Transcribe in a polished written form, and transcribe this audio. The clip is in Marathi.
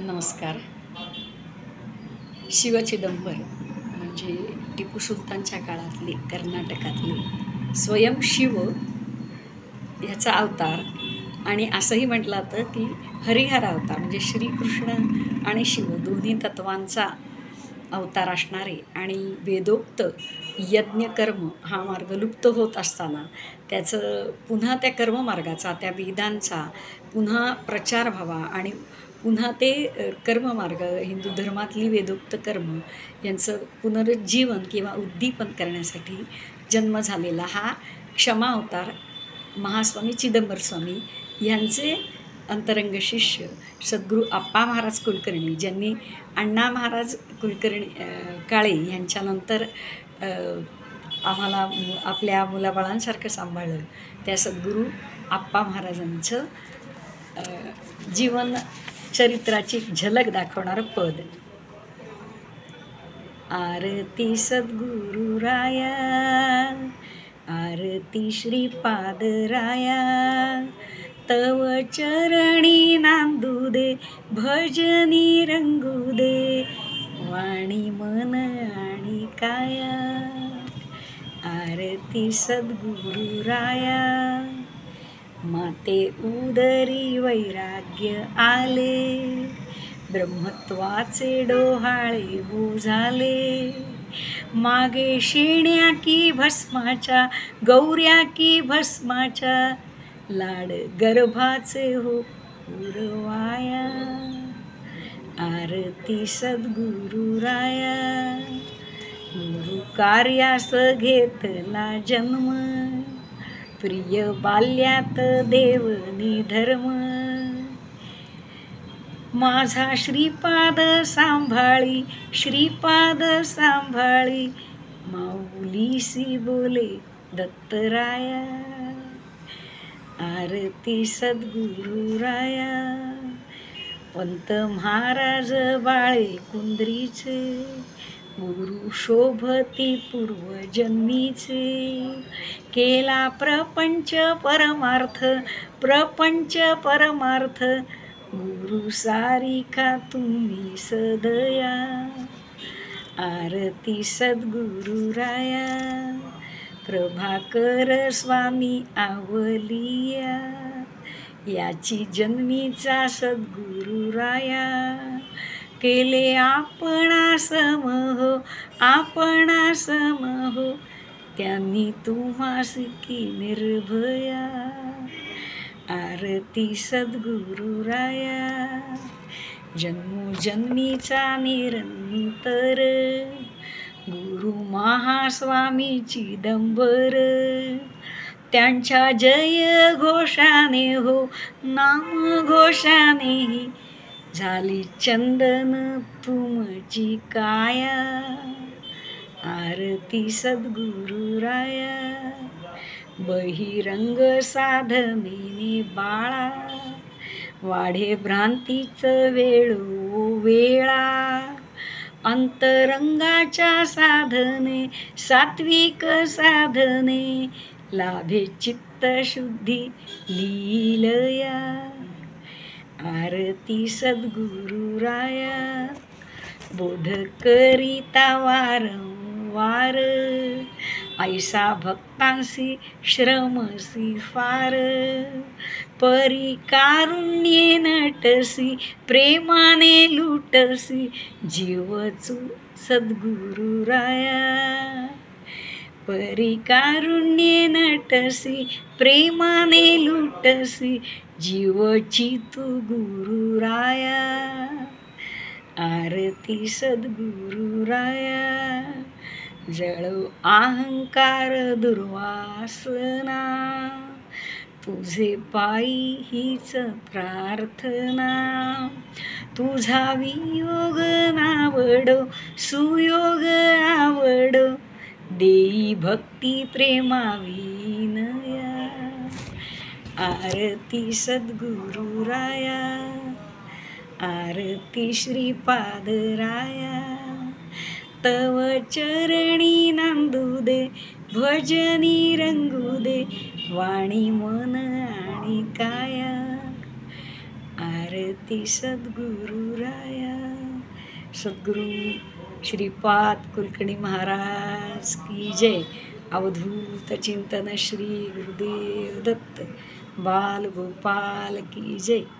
नमस्कार. शिवचिदंबर म्हणजे टिपू सुलतानच्या काळातले कर्नाटकातले स्वयं शिव ह्याचा अवतार. आणि असंही म्हटलं जातं की हरिहर अवतार म्हणजे श्रीकृष्ण आणि शिव दोन्ही तत्वांचा अवतार असणारे आणि वेदोक्त यज्ञकर्म हा मार्ग लुप्त होत असताना त्याचं पुन्हा त्या कर्ममार्गाचा त्या वेदांचा पुन्हा प्रचार व्हावा आणि पुन्हा ते कर्ममार्ग हिंदू धर्मातली वेदोक्त कर्म यांचं पुनरुज्जीवन किंवा उद्दीपन करण्यासाठी जन्म झालेला हा क्षमा अवतार महास्वामी चिदंबर स्वामी यांचे अंतरंग शिष्य सद्गुरू आप्पा महाराज कुलकर्णी, ज्यांनी अण्णा महाराज कुलकर्णी काळे यांच्यानंतर आम्हाला आपल्या मुलाबाळांसारखं सांभाळलं, त्या सद्गुरू आप्पा महाराजांचं जीवन चरित्राची झलक दाखवणारं पद. आरती सद्गुरू राया, आरती श्रीपाद राया, तव चरणी नांदू दे, भजनी रंगू दे, वाणी मन आणि काया. आरती सद्गुरू राया, माते उदरी वैराग्य आले, ब्रह्मत्वाचे डोहाळे हो झाले, मागे शेण्या की भस्माच्या, गौऱ्या की भस्माच्या, लाड गर्भाचे हो पुरवाया. आरती सद्गुरू राया, गुरु कार्यास घेतला जन्म, प्रिय बाल्यात देवनी धर्म, माझा श्रीपाद सांभाळी, श्रीपाद सांभाळी, माऊलीसी बोले दत्तराया. आरती सद्गुरू राया, पंत महाराज बाळे कुंद्रीचे, गुरु शोभती पूर्वजन्मीचे, केला प्रपंच परमार्थ, प्रपंच परमार्थ, गुरु सारिका तुम्ही सदया. आरती सद्गुरू राया, प्रभाकर स्वामी आवलिया, याची जन्मीचा सद्गुरू राया, केले आपणा समहो, आपणा समहो, त्यांनी तुम्हास की निर्भया. आरती सद्गुरू राया, जन्मोजन्मीचा निरंतर, गुरु महास्वामी चिदंबर, त्यांच्या जय घोषाने हो, नाम घोषाने, झाली चंदन तुमची काया. आरती सद्गुरू राया, बहिरंग साधनेने बाळा, वाढे भ्रांतीचं वेळोवेळा, अंतरंगाच्या साधने सात्विक साधने, लाभे चित्तशुद्धी लीलया. आरती सद्गुरू राया, बोध करिता वारंवार, ऐसा भक्तांसी श्रमसी फार, परी कारुण्ये नटसी, प्रेमाने लुटसी, जीवचू सद्गुरू राया. परी कारुण्ये नटसी, प्रेमाने लुटसी, जीवची तू गुरु राया. आरती सद्गुरू राया, जळो अहंकार दुर्वासना, तुझे पायी हीच प्रार्थना, तुझा वियोग नावडो, सुयोग आवडो, देई भक्ती प्रेमाविनया. आरती सद्गुरू राया, आरती श्रीपाद राया, तव चरणी नांदू दे, भजनी रंगू दे, वाणी मन आणि काया. आरती सद्गुरु राया. सद्गुरु श्रीपाद कुलकर्णी महाराज की जय. अवधूत चिंतन श्री गुरुदेव दत्त. बाल गोपाल की जय.